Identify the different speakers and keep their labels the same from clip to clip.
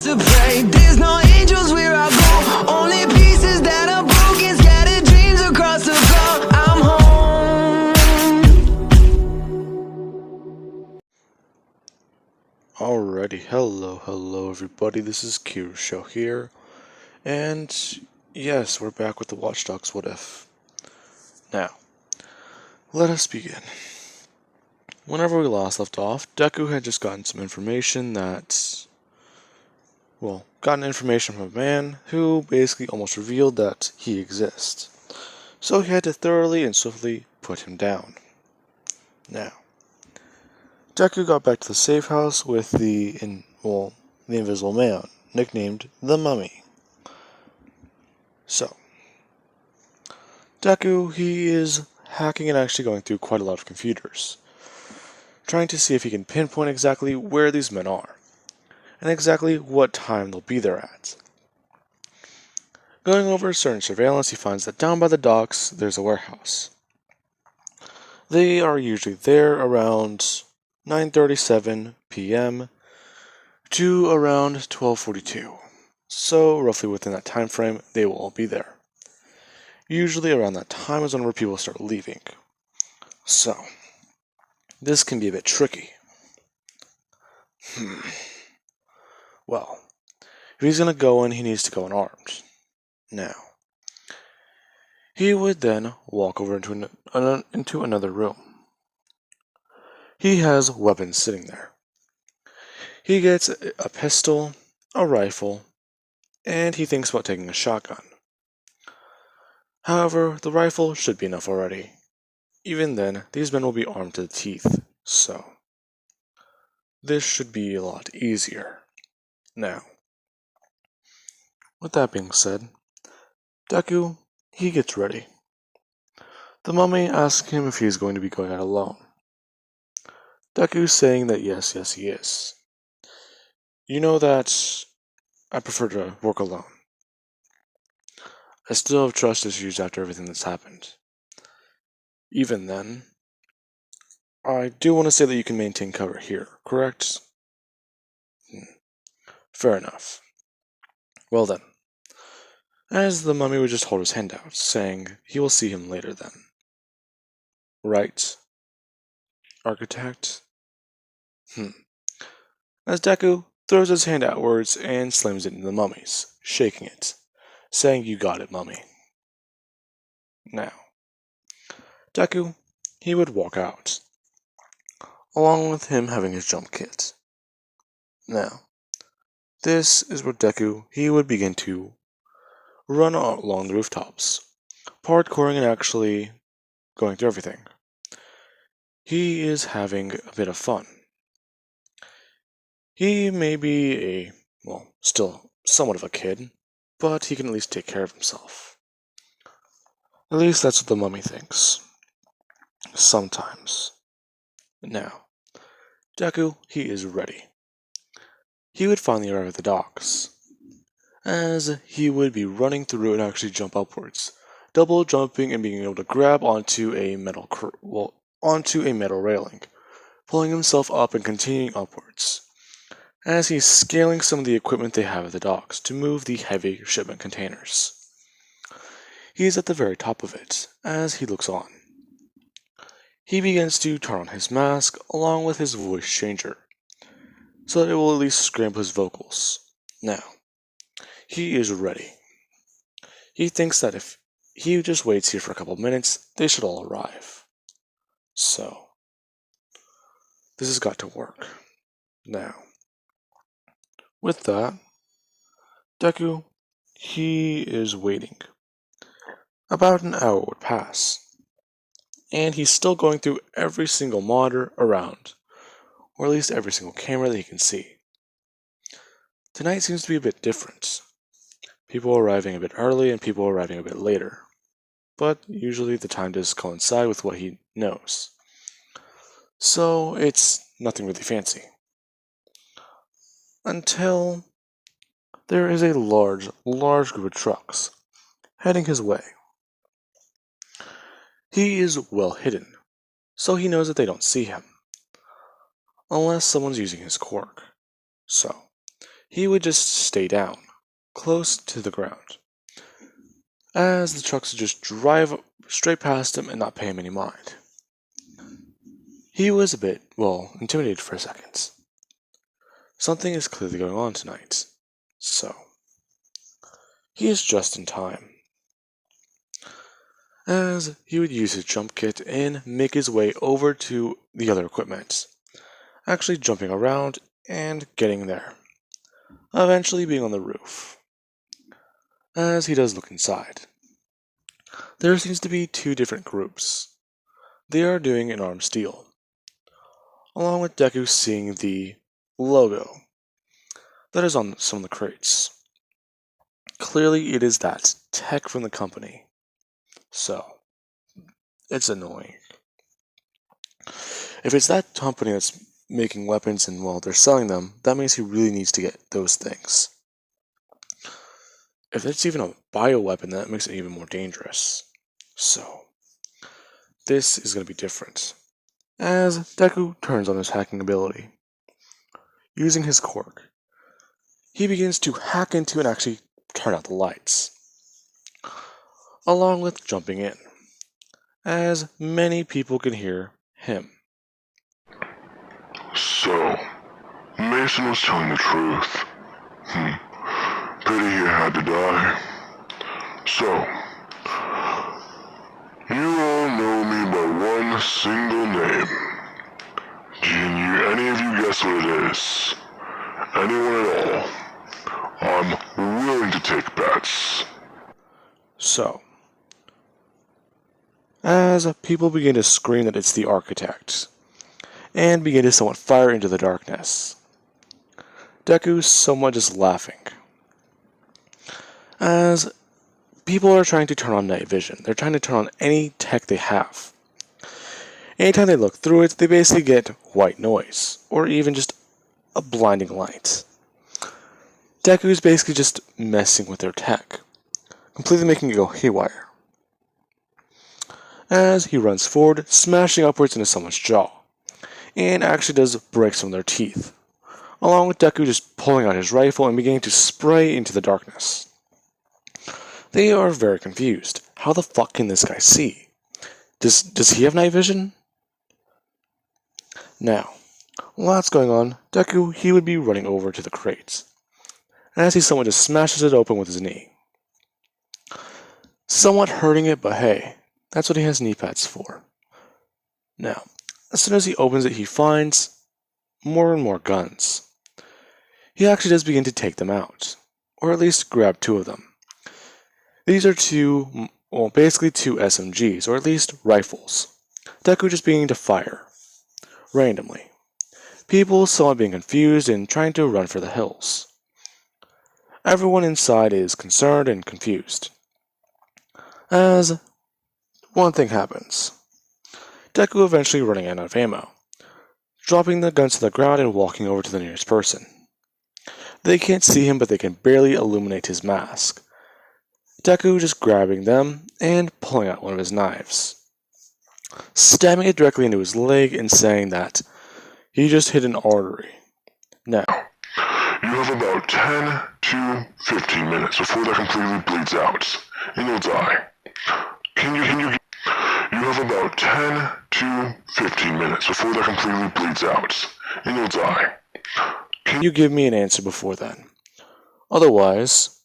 Speaker 1: To pray, there's no angels where I go. Only pieces that are broken, scattered dreams across the floor. I'm home.
Speaker 2: Alrighty, hello everybody, this is Show here, and yes, we're back with the Watch Dogs What If. Now, let us begin. Whenever we last left off, Deku had just gotten some information gotten information from a man who basically almost revealed that he exists. So he had to thoroughly and swiftly put him down. Now, Deku got back to the safe house with the Invisible Man, nicknamed the Mummy. So, Deku, he is hacking and actually going through quite a lot of computers, trying to see if he can pinpoint exactly where these men are, and exactly what time they'll be there at. Going over certain surveillance, he finds that down by the docks, there's a warehouse. They are usually there around 9:37 p.m. to around 12:42. So, roughly within that time frame, they will all be there. Usually around that time is whenever people start leaving. So, this can be a bit tricky. Well, if he's going to go in, he needs to go unarmed. Now, he would then walk over into another room. He has weapons sitting there. He gets a pistol, a rifle, and he thinks about taking a shotgun. However, the rifle should be enough already. Even then, these men will be armed to the teeth, so this should be a lot easier. Now, with that being said, Deku, he gets ready. The Mummy asks him if he is going to be going out alone. Deku saying that yes, he is. You know that I prefer to work alone. I still have trust issues after everything that's happened. Even then, I do want to say that you can maintain cover here, correct? Fair enough. Well then, as the Mummy would just hold his hand out, saying he will see him later then. Right? Architect? As Deku throws his hand outwards and slams it into the Mummy's, shaking it, saying, "You got it, Mummy." Now, Deku, he would walk out, along with him having his jump kit. Now, this is where Deku, he would begin to run along the rooftops, parkouring and actually going through everything. He is having a bit of fun. He may be still somewhat of a kid, but he can at least take care of himself. At least that's what the Mummy thinks. Sometimes. Now, Deku, he is ready. He would finally arrive at the docks, as he would be running through and actually jump upwards, double jumping and being able to grab onto a metal railing, pulling himself up and continuing upwards, as he's scaling some of the equipment they have at the docks to move the heavy shipment containers. He is at the very top of it, as he looks on. He begins to turn on his mask along with his voice changer, so that it will at least scramble his vocals. Now, he is ready. He thinks that if he just waits here for a couple minutes, they should all arrive. So, this has got to work. Now, with that, Deku, he is waiting. About an hour would pass, and he's still going through every single monitor around, or at least every single camera that he can see. Tonight seems to be a bit different. People arriving a bit early and people arriving a bit later, but usually the time does coincide with what he knows. So it's nothing really fancy. Until there is a large group of trucks heading his way. He is well hidden, so he knows that they don't see him, unless someone's using his quirk. So, he would just stay down, close to the ground, as the trucks would just drive straight past him and not pay him any mind. He was a bit, intimidated for a second. Something is clearly going on tonight, so he is just in time, as he would use his jump kit and make his way over to the other equipment, actually jumping around and getting there, eventually being on the roof. As he does look inside, there seems to be two different groups. They are doing an armed steal, along with Deku seeing the logo that is on some of the crates. Clearly it is that tech from the company, so it's annoying. If it's that company that's making weapons and they're selling them, that means he really needs to get those things. If it's even a bioweapon, that makes it even more dangerous. So this is going to be different, as Deku turns on his hacking ability. Using his quirk, he begins to hack into and actually turn out the lights, along with jumping in, as many people can hear him.
Speaker 3: So, Mason was telling the truth. Pity he had to die. So, you all know me by one single name. Can any of you guess what it is? Anyone at all? I'm willing to take bets.
Speaker 2: So, as people begin to scream that it's the architect, and begin to somewhat fire into the darkness, Deku's somewhat just laughing, as people are trying to turn on night vision. They're trying to turn on any tech they have. Anytime they look through it, they basically get white noise, or even just a blinding light. Deku is basically just messing with their tech, completely making it go haywire, as he runs forward, smashing upwards into someone's jaw, and actually does break some of their teeth, along with Deku just pulling out his rifle and beginning to spray into the darkness. They are very confused. How the fuck can this guy see? Does he have night vision? Now, while that's going on, Deku, he would be running over to the crates, and as he somewhat just smashes it open with his knee. Somewhat hurting it, but hey, that's what he has knee pads for. Now, as soon as he opens it, he finds more and more guns. He actually does begin to take them out, or at least grab two of them. These are basically two SMGs, or at least rifles. Deku just beginning to fire, randomly. People somewhat being confused and trying to run for the hills. Everyone inside is concerned and confused, as one thing happens. Deku eventually running out of ammo, dropping the guns to the ground and walking over to the nearest person. They can't see him, but they can barely illuminate his mask. Deku just grabbing them and pulling out one of his knives, stabbing it directly into his leg and saying that he just hit an artery. Now,
Speaker 3: You have about 10 to 15 minutes before that completely bleeds out, and you'll die. You have about 10 to 15 minutes before that completely bleeds out, and you'll die.
Speaker 2: Can you give me an answer before then? Otherwise,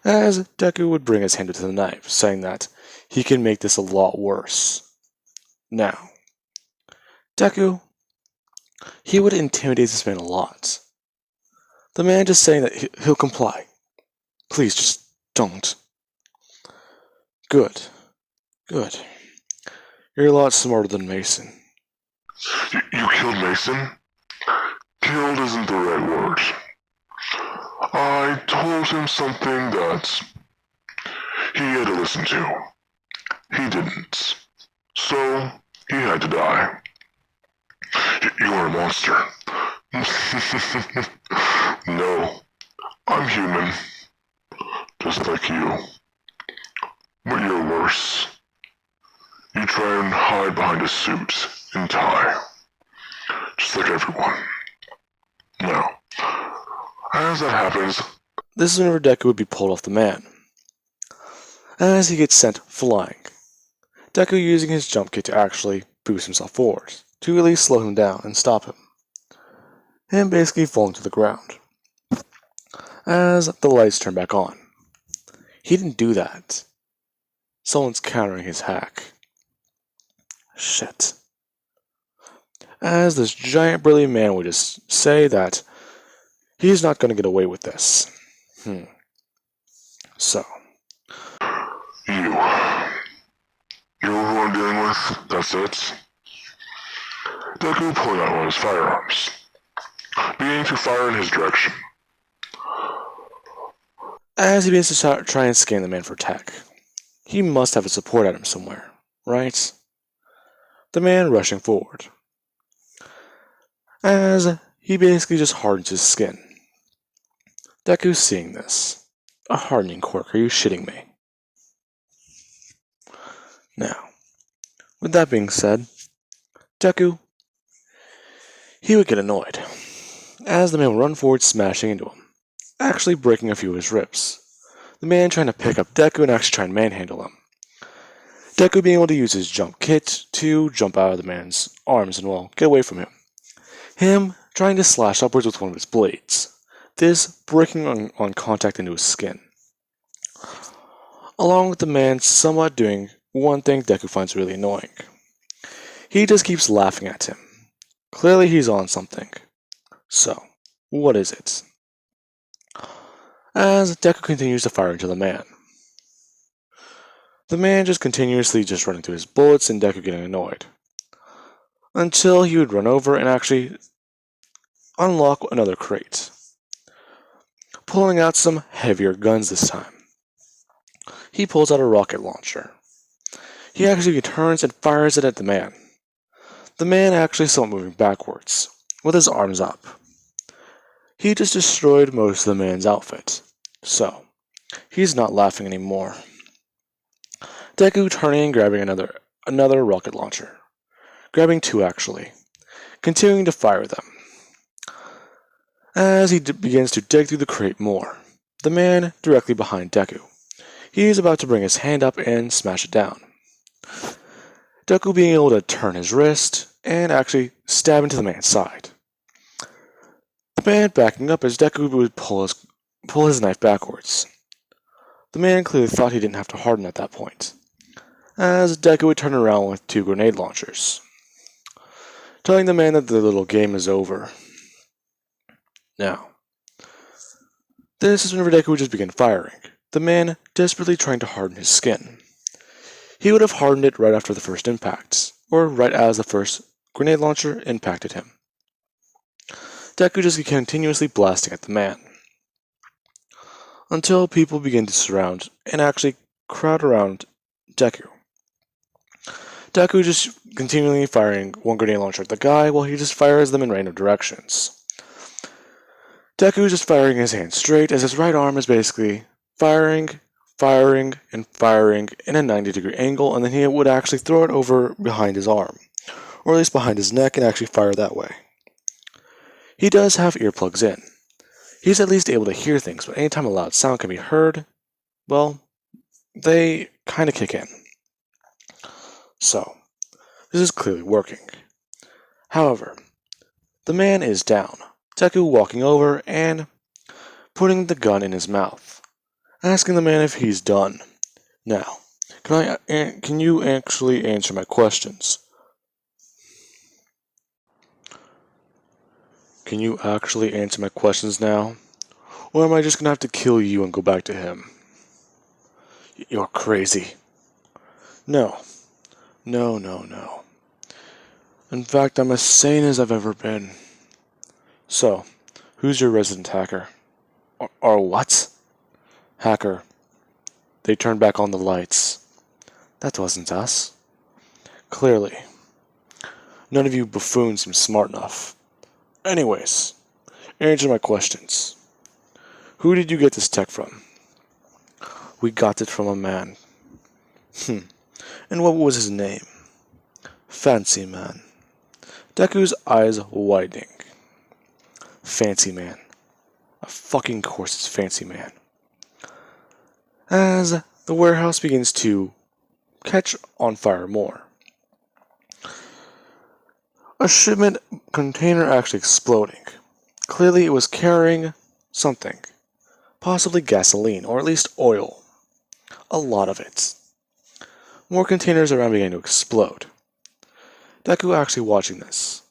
Speaker 2: as Deku would bring his hand to the knife, saying that he can make this a lot worse. Now, Deku, he would intimidate this man a lot. The man just saying that he'll comply. Please, just don't. Good. Good. You're a lot smarter than Mason.
Speaker 3: You killed Mason? Killed isn't the right word. I told him something that he had to listen to. He didn't. So, he had to die. You are a monster. No, I'm human. Just like you. But you're worse. You try and hide behind a suit and tie. Just like everyone. Now, As that happens,
Speaker 2: This is whenever Deku would be pulled off the man, as he gets sent flying. Deku using his jump kit to actually boost himself forward, to really slow him down and stop him. Him basically falling to the ground, as the lights turn back on. He didn't do that. Someone's countering his hack. Shit. As this giant brilliant man would just say that he's not going to get away with this. So.
Speaker 3: you know who I'm dealing with? That's it. Deku pulled out one of his firearms, beginning to fire in his direction.
Speaker 2: As he begins to try and scan the man for tech, he must have a support item somewhere, right? The man rushing forward. As he basically just hardens his skin. Deku's seeing this. A hardening quirk, are you shitting me? Now, with that being said, Deku, he would get annoyed, as the man would run forward smashing into him, actually breaking a few of his ribs. The man trying to pick up Deku and actually try and manhandle him. Deku being able to use his jump kit to jump out of the man's arms and, well, get away from him. Him trying to slash upwards with one of his blades. This breaking on contact into his skin. Along with the man somewhat doing one thing Deku finds really annoying. He just keeps laughing at him. Clearly he's on something. So, what is it? As Deku continues to fire into the man. The man just continuously just running through his bullets and Deku getting annoyed. Until he would run over and actually unlock another crate. Pulling out some heavier guns this time. He pulls out a rocket launcher. He actually turns and fires it at the man. The man actually saw him moving backwards, with his arms up. He just destroyed most of the man's outfit, so he's not laughing anymore. Deku turning and grabbing another rocket launcher. Grabbing two actually, continuing to fire them. As he begins to dig through the crate more, the man directly behind Deku. He is about to bring his hand up and smash it down. Deku being able to turn his wrist and actually stab into the man's side. The man backing up as Deku would pull his knife backwards. The man clearly thought he didn't have to harden at that point, as Deku would turn around with two grenade launchers, telling the man that the little game is over. Now, this is whenever Deku would just begin firing, the man desperately trying to harden his skin. He would have hardened it right after the first impacts, or right as the first grenade launcher impacted him. Deku just continuously blasting at the man, until people begin to surround and actually crowd around Deku. Deku just continually firing one grenade launcher at the guy while he just fires them in random directions. Deku is just firing his hand straight as his right arm is basically firing in a 90-degree angle, and then he would actually throw it over behind his arm, or at least behind his neck, and actually fire that way. He does have earplugs in. He's at least able to hear things, but anytime a loud sound can be heard, well, they kind of kick in. So, this is clearly working. However, the man is down. Deku walking over and putting the gun in his mouth, asking the man if he's done. Now, can you actually answer my questions? Can you actually answer my questions now? Or am I just gonna have to kill you and go back to him? You're crazy. No. In fact, I'm as sane as I've ever been. So, who's your resident hacker? Or what? Hacker. They turned back on the lights. That wasn't us. Clearly. None of you buffoons seem smart enough. Anyways, answer my questions. Who did you get this tech from? We got it from a man. And what was his name? Fancy Man. Deku's eyes widening. Fancy Man. Of fucking course it's Fancy Man. As the warehouse begins to catch on fire more. A shipment container actually exploding. Clearly it was carrying something. Possibly gasoline, or at least oil. A lot of it. More containers around began to explode. Deku actually watching this.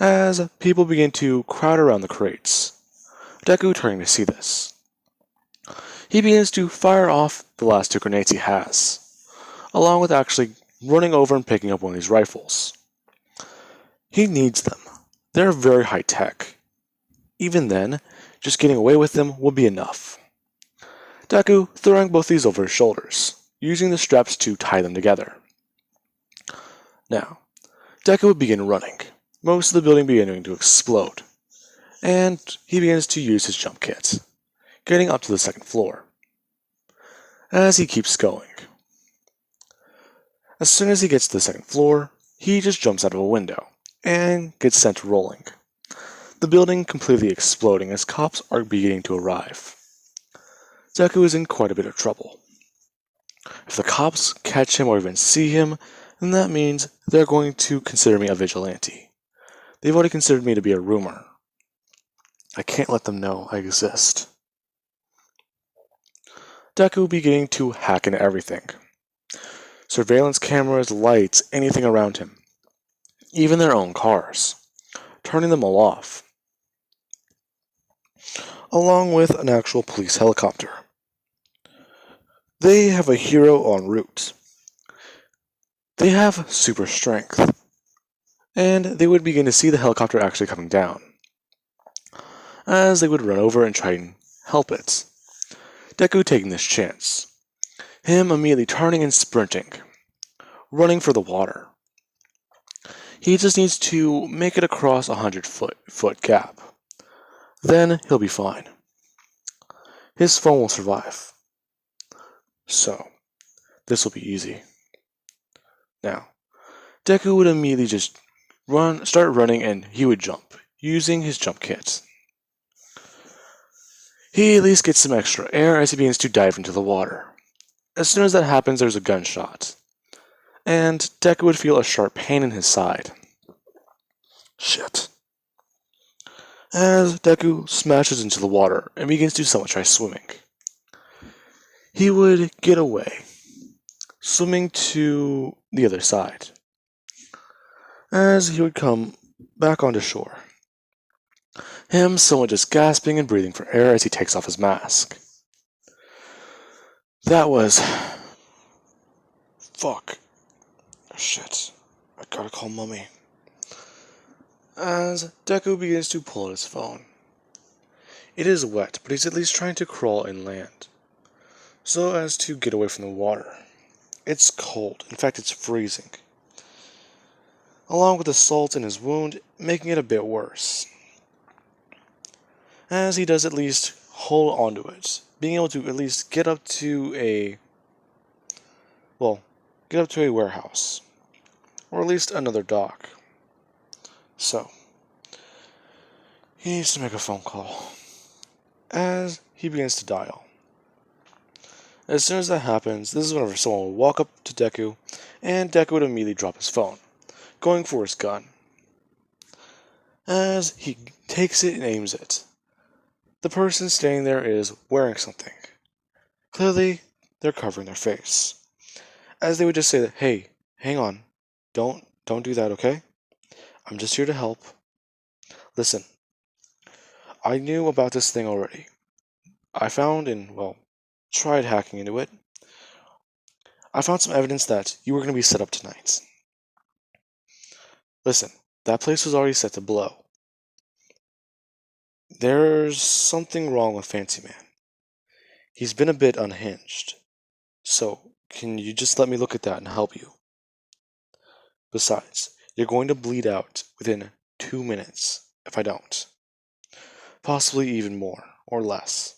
Speaker 2: As people begin to crowd around the crates. Deku turning to see this. He begins to fire off the last 2 grenades he has, along with actually running over and picking up one of these rifles. He needs them. They're very high tech. Even then, just getting away with them would be enough. Deku throwing both these over his shoulders, using the straps to tie them together. Now, Deku would begin running, most of the building beginning to explode, and he begins to use his jump kit, getting up to the 2nd floor. As he keeps going. As soon as he gets to the 2nd floor, he just jumps out of a window, and gets sent rolling. The building completely exploding as cops are beginning to arrive. Deku is in quite a bit of trouble. If the cops catch him or even see him, then that means they're going to consider me a vigilante. They've already considered me to be a rumor. I can't let them know I exist. Deku beginning to hack into everything. Surveillance cameras, lights, anything around him. Even their own cars. Turning them all off. Along with an actual police helicopter. They have a hero en route. They have super strength. And they would begin to see the helicopter actually coming down. As they would run over and try and help it. Deku taking this chance. Him immediately turning and sprinting. Running for the water. He just needs to make it across a 100-foot gap. Then he'll be fine. His phone will survive. So, this will be easy. Now, Deku would immediately just start running, and he would jump, using his jump kit. He at least gets some extra air as he begins to dive into the water. As soon as that happens, there's a gunshot. And Deku would feel a sharp pain in his side. Shit. As Deku smashes into the water and begins to somewhat try swimming. He would get away, swimming to the other side, as he would come back onto shore. Him somewhat just gasping and breathing for air as he takes off his mask. That was... Fuck. Shit. I gotta call Mummy. As Deku begins to pull at his phone. It is wet, but he's at least trying to crawl inland, so as to get away from the water. It's cold, in fact it's freezing, along with the salt in his wound, making it a bit worse. As he does at least hold onto it, being able to at least get up to a warehouse, or at least another dock. So, he needs to make a phone call, as he begins to dial. As soon as that happens, this is whenever someone will walk up to Deku, and Deku would immediately drop his phone, going for his gun. As he takes it and aims it, the person standing there is wearing something. Clearly, they're covering their face. As they would just say that, hey, hang on, don't do that, okay? I'm just here to help. Listen, I knew about this thing already. I found tried hacking into it. I found some evidence that you were going to be set up tonight. Listen, that place was already set to blow. There's something wrong with Fancy Man. He's been a bit unhinged. So, can you just let me look at that and help you? Besides, you're going to bleed out within 2 minutes if I don't. Possibly even more, or less.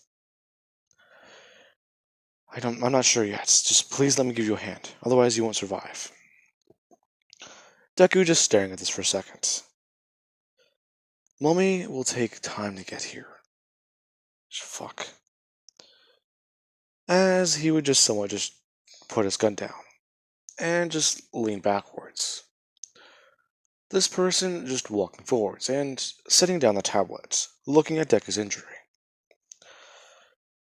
Speaker 2: I'm not sure yet. Just please let me give you a hand. Otherwise you won't survive. Deku just staring at this for a second. Mummy will take time to get here. Fuck. As he would just somewhat just put his gun down and just lean backwards. This person just walking forwards and setting down the tablet, looking at Deku's injury,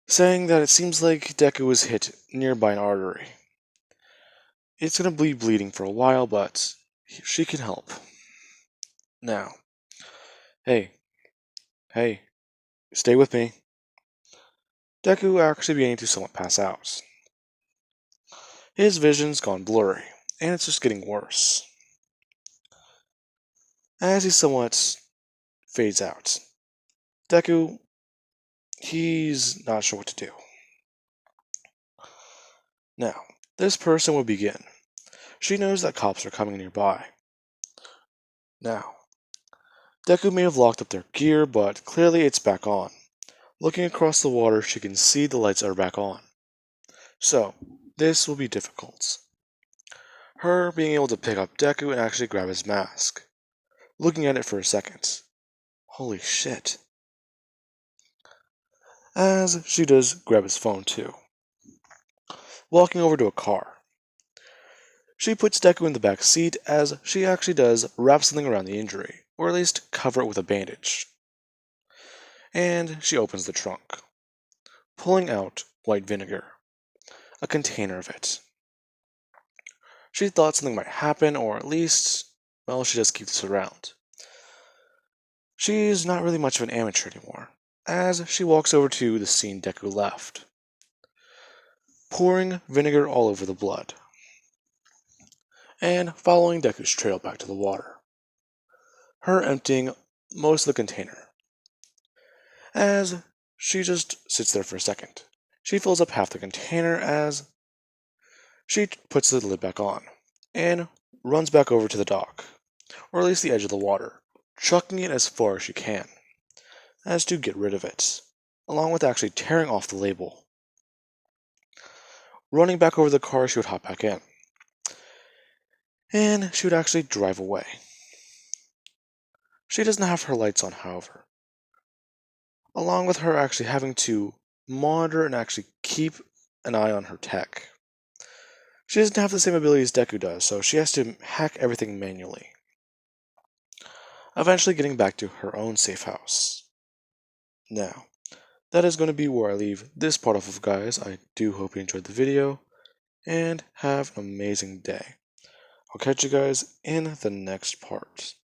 Speaker 2: saying that it seems like Deku was hit nearby an artery. It's gonna be bleeding for a while, but she can help. Now, hey, stay with me. Deku actually beginning to somewhat pass out. His vision's gone blurry, and it's just getting worse. As he somewhat fades out, Deku, he's not sure what to do. Now, this person will begin. She knows that cops are coming nearby. Now, Deku may have locked up their gear, but clearly it's back on. Looking across the water, she can see the lights are back on. So, this will be difficult. Her being able to pick up Deku and actually grab his mask. Looking at it for a second. Holy shit. As she does grab his phone too. Walking over to a car. She puts Deku in the back seat as she actually does wrap something around the injury, or at least cover it with a bandage. And she opens the trunk, pulling out white vinegar, a container of it. She thought something might happen, or at least, well, she just keeps this around. She's not really much of an amateur anymore, as she walks over to the scene Deku left, pouring vinegar all over the blood, and following Deku's trail back to the water. Her emptying most of the container. As she just sits there for a second, she fills up half the container as she puts the lid back on, and runs back over to the dock, or at least the edge of the water, chucking it as far as she can, as to get rid of it, along with actually tearing off the label. Running back over the car, she would hop back in, and she would actually drive away. She doesn't have her lights on, however, along with her actually having to monitor and actually keep an eye on her tech. She doesn't have the same abilities Deku does, so she has to hack everything manually. Eventually getting back to her own safe house. Now, that is going to be where I leave this part off of, guys. I do hope you enjoyed the video, and have an amazing day. I'll catch you guys in the next part.